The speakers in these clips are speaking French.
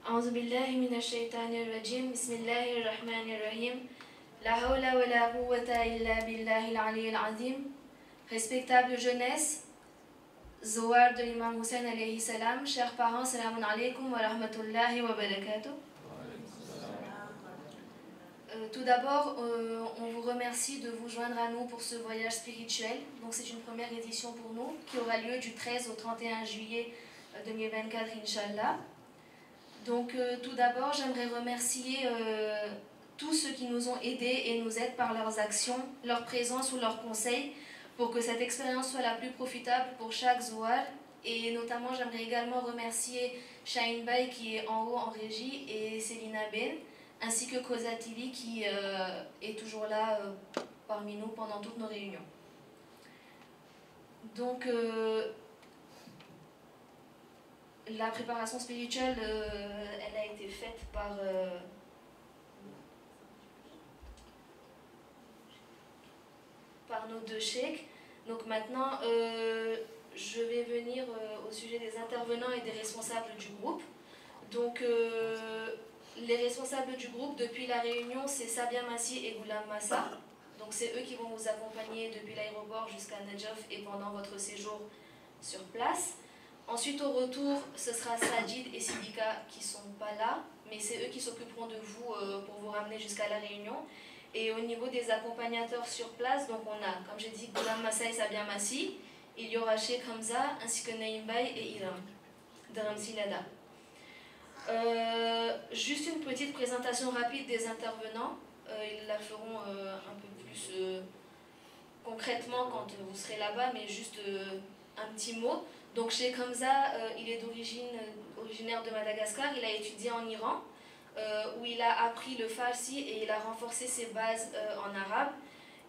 أعوذ بالله من الشيطان الرجيم بسم الله الرحمن الرحيم La hawla wa la quwwata illa billahi al-ali al-azim. Respectable jeunesse, Zohar de l'imam Hussein alayhi salam, chers parents, salamun alaykum wa rahmatullahi wa barakatuh. Tout d'abord, on vous remercie de vous joindre à nous pour ce voyage spirituel. Donc c'est une première édition pour nous qui aura lieu du 13 au 31 juillet 2024, Inch'Allah. Donc tout d'abord, j'aimerais remercier tous ceux qui nous ont aidés et nous aident par leurs actions, leur présence ou leurs conseils pour que cette expérience soit la plus profitable pour chaque Zohar. Et notamment, j'aimerais également remercier Shahin Bay qui est en haut en régie et Célina Ben, ainsi que Koza TV qui est toujours là parmi nous pendant toutes nos réunions. Donc, la préparation spirituelle, elle a été faite par nos deux cheikhs. Donc maintenant, je vais venir au sujet des intervenants et des responsables du groupe. Donc, les responsables du groupe depuis la réunion, c'est Sabia Massi et Goulam Massa. Donc c'est eux qui vont vous accompagner depuis l'aéroport jusqu'à Najaf et pendant votre séjour sur place. Ensuite, au retour, ce sera Sajid et Sidika qui ne sont pas là, mais c'est eux qui s'occuperont de vous pour vous ramener jusqu'à la réunion. Et au niveau des accompagnateurs sur place, donc on a, comme j'ai dit, Goulam Massa et Sabia Massi. Il y aura Sheikh Hamza ainsi que Naïm Bay et Iram d'Aramsi Lada. Juste une petite présentation rapide des intervenants. Ils la feront un peu plus concrètement quand vous serez là-bas, mais juste un petit mot. Donc Sheikh Hamza, il est originaire de Madagascar, il a étudié en Iran, où il a appris le farsi et il a renforcé ses bases en arabe.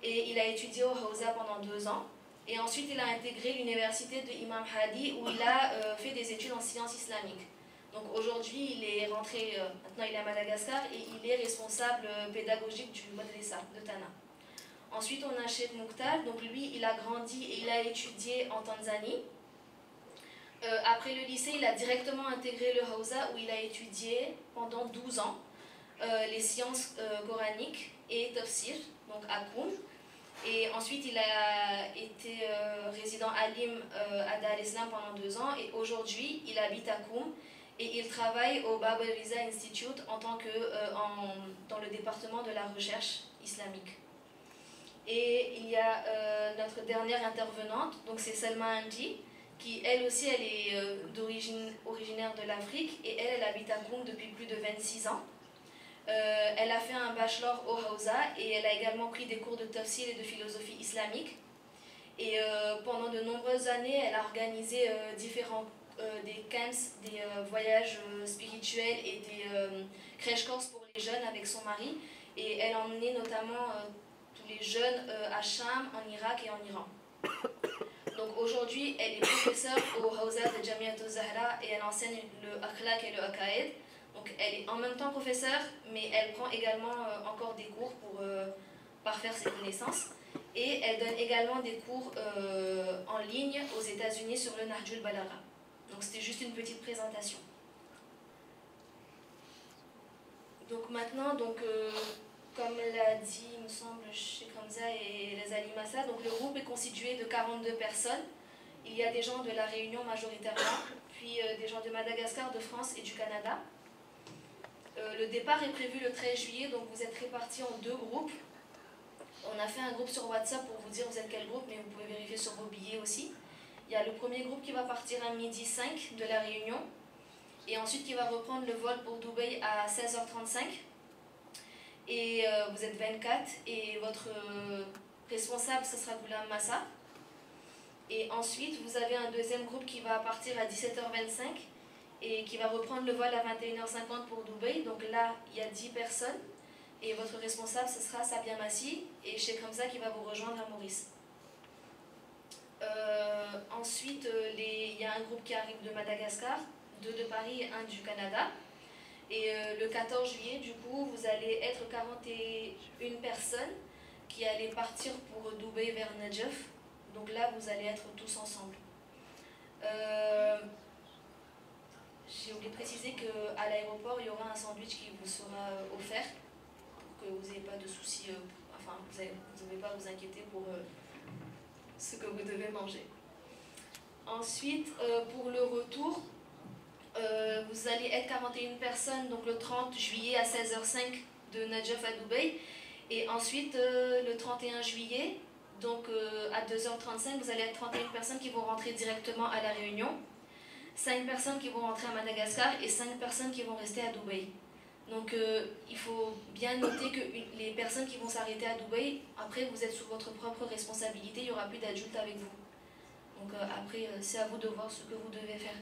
Et il a étudié au Hausa pendant 2 ans. Et ensuite, il a intégré l'université de Imam Hadi, où il a fait des études en sciences islamiques. Donc aujourd'hui, il est rentré, maintenant il est à Madagascar, et il est responsable pédagogique du Madrasa de Tana. Ensuite, on a Sheikh Mukhtar, donc lui, il a grandi et il a étudié en Tanzanie. Après le lycée, il a directement intégré le Hausa, où il a étudié pendant 12 ans les sciences coraniques et tafsir, donc à Koum. Et ensuite, il a été résident alim à Dar es-Salaam pendant 2 ans, et aujourd'hui, il habite à Koum. Et il travaille au Bab el-Riza Institute en tant que dans le département de la recherche islamique. Et il y a notre dernière intervenante, donc c'est Selma Andi, qui elle aussi elle est originaire de l'Afrique et elle habite à Koum depuis plus de 26 ans. Elle a fait un bachelor au Hausa et elle a également pris des cours de tafsir et de philosophie islamique. Et pendant de nombreuses années, elle a organisé des camps, des voyages spirituels et des crèches-courses pour les jeunes avec son mari. Et elle emmenait notamment tous les jeunes à Cham, en Irak et en Iran. Donc aujourd'hui, elle est professeure au Hausa de Jamiat al-Zahra et elle enseigne le akhlaq et le aqaïd. Donc elle est en même temps professeure, mais elle prend également encore des cours pour parfaire ses connaissances. Et elle donne également des cours en ligne aux États-Unis sur le Nahjul Balagha. Donc c'était juste une petite présentation. Donc maintenant, comme l'a dit, il me semble, Sheikh Hamza et les Ali Massa, donc le groupe est constitué de 42 personnes. Il y a des gens de la Réunion majoritairement, puis des gens de Madagascar, de France et du Canada. Le départ est prévu le 13 juillet, donc vous êtes répartis en 2 groupes. On a fait un groupe sur WhatsApp pour vous dire vous êtes quel groupe, mais vous pouvez vérifier sur vos billets aussi. Il y a le premier groupe qui va partir à 12h05 de la Réunion, et ensuite qui va reprendre le vol pour Dubaï à 16h35. Et vous êtes 24, et votre responsable, ce sera Goulam Massa. Et ensuite, vous avez un deuxième groupe qui va partir à 17h25 et qui va reprendre le vol à 21h50 pour Dubaï. Donc là, il y a 10 personnes. Et votre responsable, ce sera Sabia Massi et Sheikh Hamza qui va vous rejoindre à Maurice. Ensuite, il y a un groupe qui arrive de Madagascar, 2 de Paris et 1 du Canada. Et le 14 juillet, du coup, vous allez être 41 personnes qui allez partir pour Dubaï vers Najaf. Donc là, vous allez être tous ensemble. j'ai oublié de préciser qu'à l'aéroport, il y aura un sandwich qui vous sera offert pour que vous n'ayez pas de soucis, enfin, vous n'avez pas à vous inquiéter pour ce que vous devez manger. Ensuite, pour le retour, vous allez être 41 personnes, donc le 30 juillet à 16h05 de Najaf à Dubaï. Et ensuite, le 31 juillet, donc à 2h35, vous allez être 31 personnes qui vont rentrer directement à La Réunion, 5 personnes qui vont rentrer à Madagascar et 5 personnes qui vont rester à Dubaï. Donc il faut bien noter que les personnes qui vont s'arrêter à Dubaï, après vous êtes sous votre propre responsabilité, il n'y aura plus d'adultes avec vous. Donc après, c'est à vous de voir ce que vous devez faire.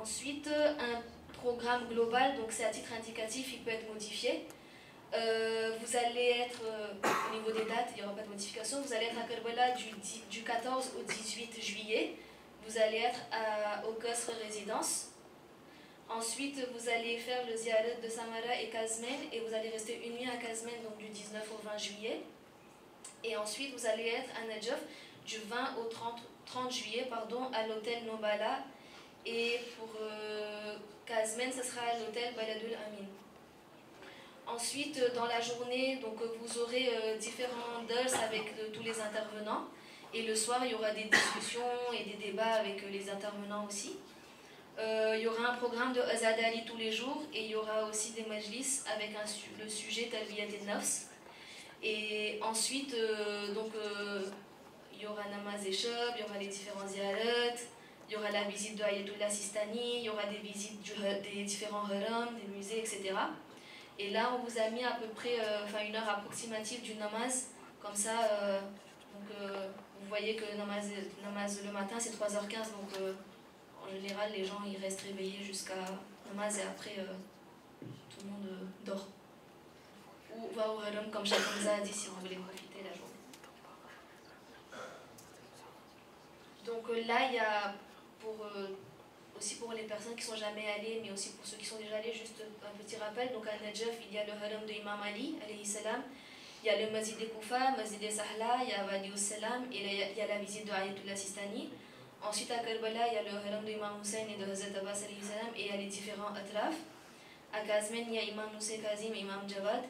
Ensuite, un programme global, donc c'est à titre indicatif, il peut être modifié. Vous allez être, au niveau des dates, il n'y aura pas de modification, vous allez être à Kerbala du 14 au 18 juillet. Vous allez être au Qasr Résidence. Ensuite, vous allez faire le ziyarat de Samara et Kazmen et vous allez rester une nuit à Kazmen, donc du 19 au 20 juillet. Et ensuite, vous allez être à Najaf du 20 au 30 juillet à l'hôtel Nobala. Et pour Kazmen, ce sera à l'hôtel Baladul Amin. Ensuite, dans la journée, donc, vous aurez différents dars avec tous les intervenants. Et le soir, il y aura des discussions et des débats avec les intervenants aussi. Il y aura un programme de Azadali tous les jours et il y aura aussi des majlis avec le sujet Talbiyat al-Nafs. Et ensuite, il y aura namaz et shab, il y aura les différents ziyarat, il y aura la visite de Ayatollah Sistani, il y aura des visites des différents harams, des musées, etc. Et là, on vous a mis à peu près une heure approximative du namaz. Comme ça, vous voyez que namaz le matin, c'est 3h15. Donc, en général, les gens ils restent réveillés jusqu'à namaz et après, tout le monde dort. Ou va au haram, comme Cheikh Hamza a dit, si vous voulez profiter la journée. Donc là, il y a aussi pour les personnes qui ne sont jamais allées, mais aussi pour ceux qui sont déjà allés, juste un petit rappel. Donc à Najaf, il y a le haram de Imam Ali, alayhi salam. Il y a le Masjid de Koufa, Masjid de Sahla, il y a Wadi salam et il y a la visite de Ayatollah Sistani. Ensuite à Karbala, il y a le haram de Imam Hussein et de Hazrat Abbas alayhi salam et il y a les différents atraf. À Kazmen, il y a Imam Nusay Kazim et Imam Jawad.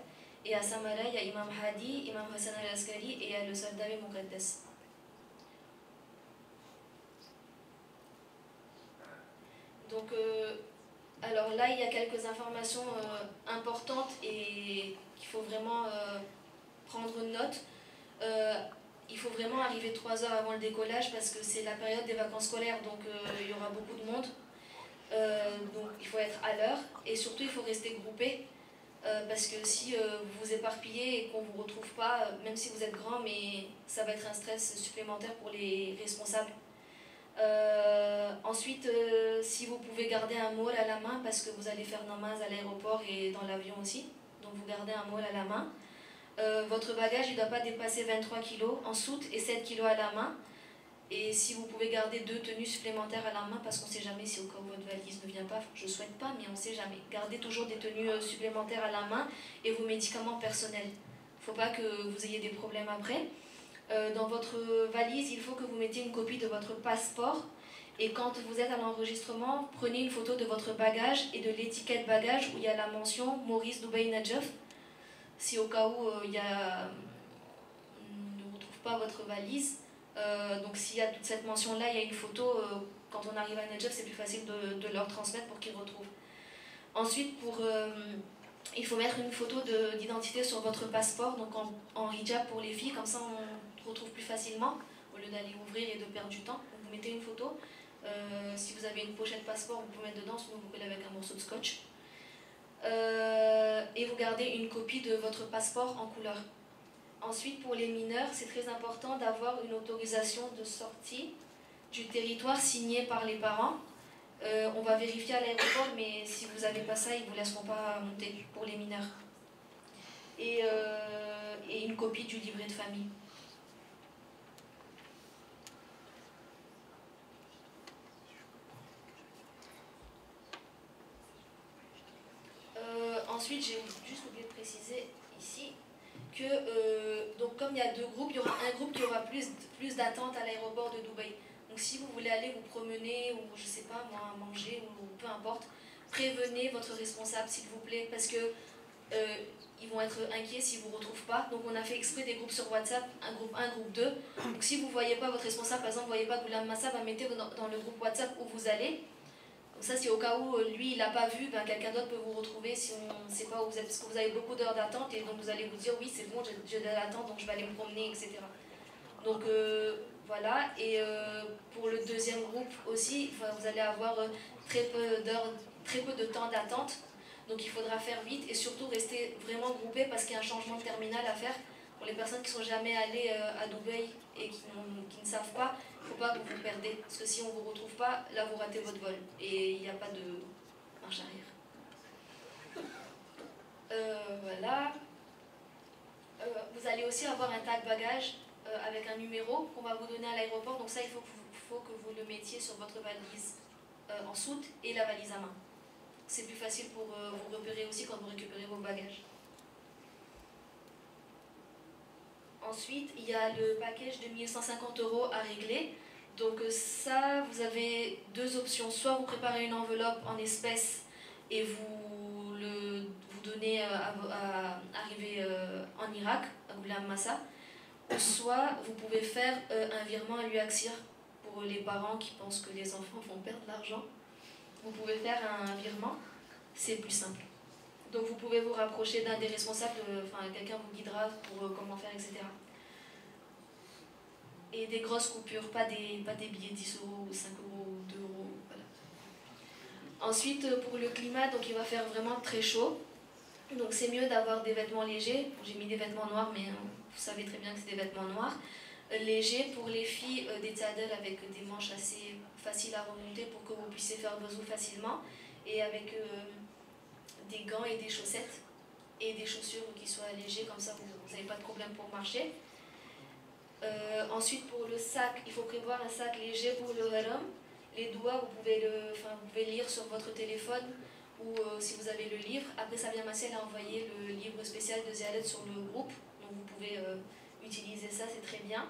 Et à Samara, il y a Imam Hadi, Imam Hassan al-Askari et il y a le Sardawi Muqaddas. Donc, alors là, il y a quelques informations importantes et qu'il faut vraiment prendre note. Il faut vraiment arriver 3 heures avant le décollage parce que c'est la période des vacances scolaires, donc il y aura beaucoup de monde. Donc il faut être à l'heure et surtout il faut rester groupé. Parce que si vous vous éparpillez et qu'on ne vous retrouve pas, même si vous êtes grand, mais ça va être un stress supplémentaire pour les responsables. Ensuite, si vous pouvez garder un mot à la main, parce que vous allez faire namaz à l'aéroport et dans l'avion aussi, donc vous gardez un mot à la main. Votre bagage ne doit pas dépasser 23 kg en soute et 7 kg à la main. Et si vous pouvez garder 2 tenues supplémentaires à la main, parce qu'on ne sait jamais si au cas où votre valise ne vient pas, je ne souhaite pas, mais on ne sait jamais. Gardez toujours des tenues supplémentaires à la main et vos médicaments personnels. Il ne faut pas que vous ayez des problèmes après. Dans votre valise, il faut que vous mettiez une copie de votre passeport. Et quand vous êtes à l'enregistrement, prenez une photo de votre bagage et de l'étiquette bagage où il y a la mention Maurice Dubaï Najaf. Si au cas où on ne retrouve pas votre valise, donc s'il y a toute cette mention-là, il y a une photo, quand on arrive à Najaf, c'est plus facile de leur transmettre pour qu'ils retrouvent. Ensuite, il faut mettre une photo d'identité sur votre passeport, donc en hijab pour les filles, comme ça on retrouve plus facilement, au lieu d'aller ouvrir et de perdre du temps. Donc vous mettez une photo, si vous avez une pochette passeport, vous pouvez mettre dedans, sinon vous collez avec un morceau de scotch. Et vous gardez une copie de votre passeport en couleur. Ensuite, pour les mineurs, c'est très important d'avoir une autorisation de sortie du territoire signée par les parents. On va vérifier à l'aéroport, mais si vous n'avez pas ça, ils ne vous laisseront pas monter pour les mineurs. Et une copie du livret de famille. Ensuite, j'ai juste oublié de préciser ici que, donc comme il y a 2 groupes, il y aura un groupe qui aura plus d'attente à l'aéroport de Dubaï. Donc Donc si vous voulez aller vous promener ou je sais pas moi manger ou peu importe, prévenez votre responsable s'il vous plaît parce que ils vont être inquiets s'ils ne vous retrouvent pas. Donc on a fait exprès des groupes sur WhatsApp, un groupe 1, groupe 2. Donc si vous ne voyez pas votre responsable, par exemple, vous ne voyez pas Ghulam Massa, mettez-vous dans le groupe WhatsApp où vous allez. Donc ça c'est au cas où lui il n'a pas vu, quelqu'un d'autre peut vous retrouver si on ne sait pas où vous êtes, parce que vous avez beaucoup d'heures d'attente et donc vous allez vous dire oui c'est bon, j'ai de l'attente donc je vais aller me promener, etc. Donc voilà, et pour le deuxième groupe aussi, vous allez avoir très peu de temps d'attente. Donc il faudra faire vite et surtout rester vraiment groupé parce qu'il y a un changement de terminal à faire. Pour les personnes qui ne sont jamais allées à Dubaï et qui ne savent pas, il ne faut pas que vous vous perdez. Parce que si on ne vous retrouve pas, là vous ratez votre vol et il n'y a pas de marche arrière. Voilà. Vous allez aussi avoir un tag bagage avec un numéro qu'on va vous donner à l'aéroport. Donc ça, il faut que vous le mettiez sur votre valise en soute et la valise à main. C'est plus facile pour vous repérer aussi quand vous récupérez vos bagages. Ensuite, il y a le package de 1150 € à régler. Donc ça, vous avez deux options. Soit vous préparez une enveloppe en espèces et vous donnez à arriver en Irak, à Ghulam Massa. Soit vous pouvez faire un virement à l'UAXIR pour les parents qui pensent que les enfants vont perdre l'argent. Vous pouvez faire un virement, c'est plus simple. Donc vous pouvez vous rapprocher d'un des responsables, quelqu'un vous guidera pour comment faire, etc. Et des grosses coupures, pas des billets 10 € ou 5 € ou 2 €. Voilà. Ensuite, pour le climat, donc il va faire vraiment très chaud. Donc c'est mieux d'avoir des vêtements légers. J'ai mis des vêtements noirs, mais vous savez très bien que c'est des vêtements noirs. Légers pour les filles, des tzadel avec des manches assez faciles à remonter pour que vous puissiez faire vos os facilement. Et avec des gants et des chaussettes et des chaussures qui soient légers, comme ça vous n'avez pas de problème pour marcher. Ensuite pour le sac, il faut prévoir un sac léger pour le haram. Les doigts, vous pouvez lire sur votre téléphone ou si vous avez le livre. Après Samia Massel a envoyé le livre spécial de Ziadet sur le groupe, donc vous pouvez utiliser ça, c'est très bien.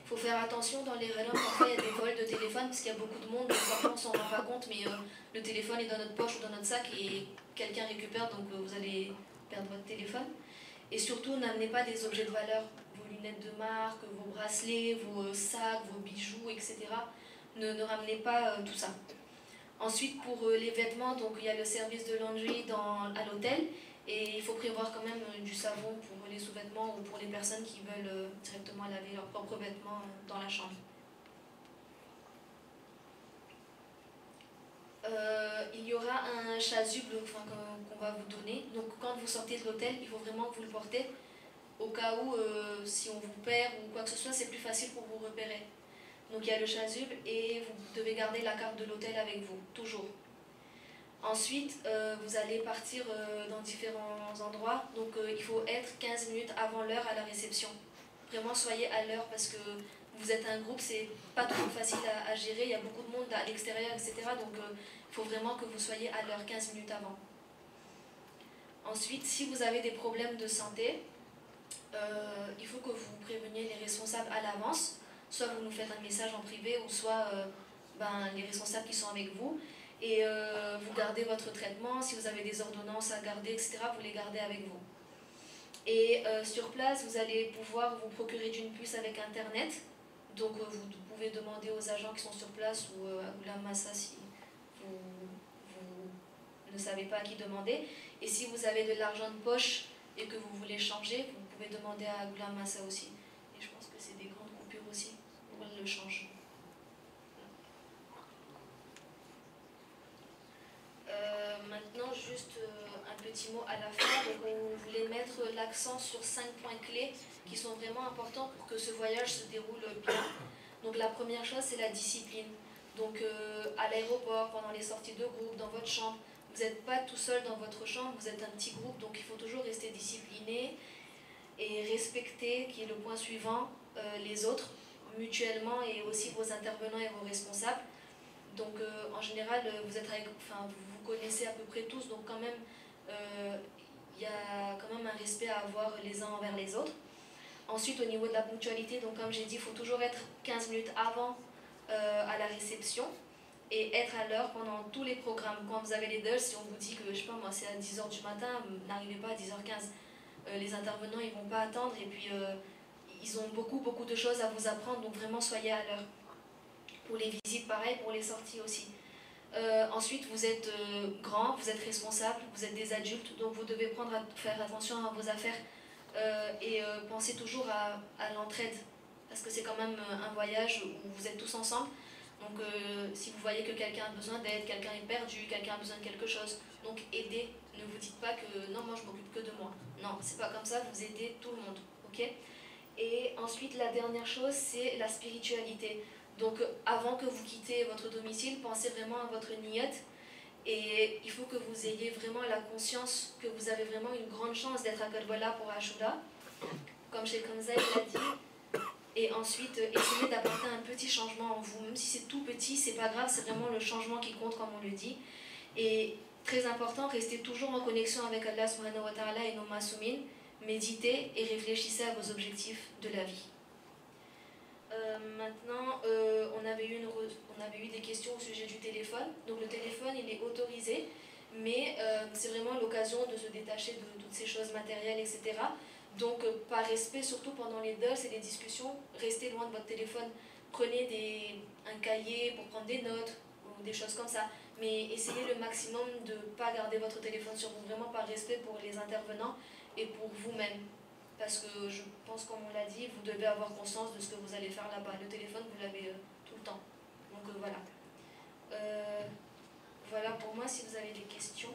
Il faut faire attention dans les haram, parfois il y a des vols de téléphone parce qu'il y a beaucoup de monde, donc parfois on s'en rend pas compte, mais le téléphone est dans notre poche ou dans notre sac et quelqu'un récupère, donc vous allez perdre votre téléphone. Et surtout, n'amenez pas des objets de valeur, vos lunettes de marque, vos bracelets, vos sacs, vos bijoux, etc. Ne ramenez pas tout ça. Ensuite, pour les vêtements, donc il y a le service de laundry à l'hôtel et il faut prévoir quand même du savon pour les sous-vêtements ou pour les personnes qui veulent directement laver leurs propres vêtements dans la chambre. Il y aura un chasuble qu'on va vous donner. Donc quand vous sortez de l'hôtel, il faut vraiment que vous le portez au cas où si on vous perd ou quoi que ce soit, c'est plus facile pour vous repérer. Donc il y a le chasuble et vous devez garder la carte de l'hôtel avec vous, toujours. Ensuite, vous allez partir dans différents endroits, donc il faut être 15 minutes avant l'heure à la réception. Vraiment, soyez à l'heure parce que vous êtes un groupe, c'est pas toujours facile à gérer, il y a beaucoup de monde à l'extérieur, etc. Donc il faut vraiment que vous soyez à l'heure 15 minutes avant. Ensuite, si vous avez des problèmes de santé, il faut que vous préveniez les responsables à l'avance. Soit vous nous faites un message en privé ou soit les responsables qui sont avec vous. Et vous gardez votre traitement. Si vous avez des ordonnances à garder, etc., vous les gardez avec vous. Et sur place, vous allez pouvoir vous procurer d'une puce avec Internet. Donc vous pouvez demander aux agents qui sont sur place ou à Ghulam Massa si vous ne savez pas à qui demander. Et si vous avez de l'argent de poche et que vous voulez changer, vous pouvez demander à Ghulam Massa aussi. Et je pense que c'est des grandes coupures aussi pour le change. Maintenant, juste un petit mot à la fin. Donc, on voulait mettre l'accent sur 5 points clés qui sont vraiment importants pour que ce voyage se déroule bien. Donc, la première chose, c'est la discipline. Donc, à l'aéroport, pendant les sorties de groupe, dans votre chambre, vous n'êtes pas tout seul dans votre chambre, vous êtes un petit groupe, donc il faut toujours rester discipliné et respecter, qui est le point suivant, les autres, mutuellement et aussi vos intervenants et vos responsables. Donc en général, vous connaissez à peu près tous, donc quand même, il y a quand même un respect à avoir les uns envers les autres. Ensuite, au niveau de la ponctualité, donc comme j'ai dit, il faut toujours être 15 minutes avant à la réception et être à l'heure pendant tous les programmes. Quand vous avez les DULS, si on vous dit que, je sais pas moi, c'est à 10h du matin, n'arrivez pas à 10h15. Les intervenants, ils vont pas attendre et puis ils ont beaucoup de choses à vous apprendre, donc vraiment soyez à l'heure. Pour les visites, pareil, pour les sorties aussi. Ensuite, vous êtes grand, vous êtes responsable, vous êtes des adultes, donc vous devez faire attention à vos affaires et penser toujours à l'entraide, parce que c'est quand même un voyage où vous êtes tous ensemble. Donc si vous voyez que quelqu'un a besoin d'aide, quelqu'un est perdu, quelqu'un a besoin de quelque chose, donc aidez. Ne vous dites pas que non, moi je m'occupe que de moi. Non, c'est pas comme ça, vous aidez tout le monde, ok? Et ensuite, la dernière chose, c'est la spiritualité. Donc avant que vous quittez votre domicile, pensez vraiment à votre niyat. Et il faut que vous ayez vraiment la conscience que vous avez vraiment une grande chance d'être à Karbala pour Ashura, comme Sheikh Hamza l'a dit. Et ensuite, essayez d'apporter un petit changement en vous. Même si c'est tout petit, c'est pas grave, c'est vraiment le changement qui compte, comme on le dit. Et très important, restez toujours en connexion avec Allah subhanahu wa ta'ala et nos masoumin. Méditez et réfléchissez à vos objectifs de la vie. Maintenant, on avait eu des questions au sujet du téléphone. Donc le téléphone, il est autorisé, mais c'est vraiment l'occasion de se détacher de toutes ces choses matérielles, etc. Donc par respect, surtout pendant les dulls et les discussions, restez loin de votre téléphone. Prenez un cahier pour prendre des notes ou des choses comme ça. Mais essayez le maximum de ne pas garder votre téléphone sur vous, vraiment par respect pour les intervenants et pour vous-même. Parce que je pense, comme on l'a dit, vous devez avoir conscience de ce que vous allez faire là-bas. Le téléphone, vous l'avez tout le temps. Donc voilà. Voilà pour moi, si vous avez des questions.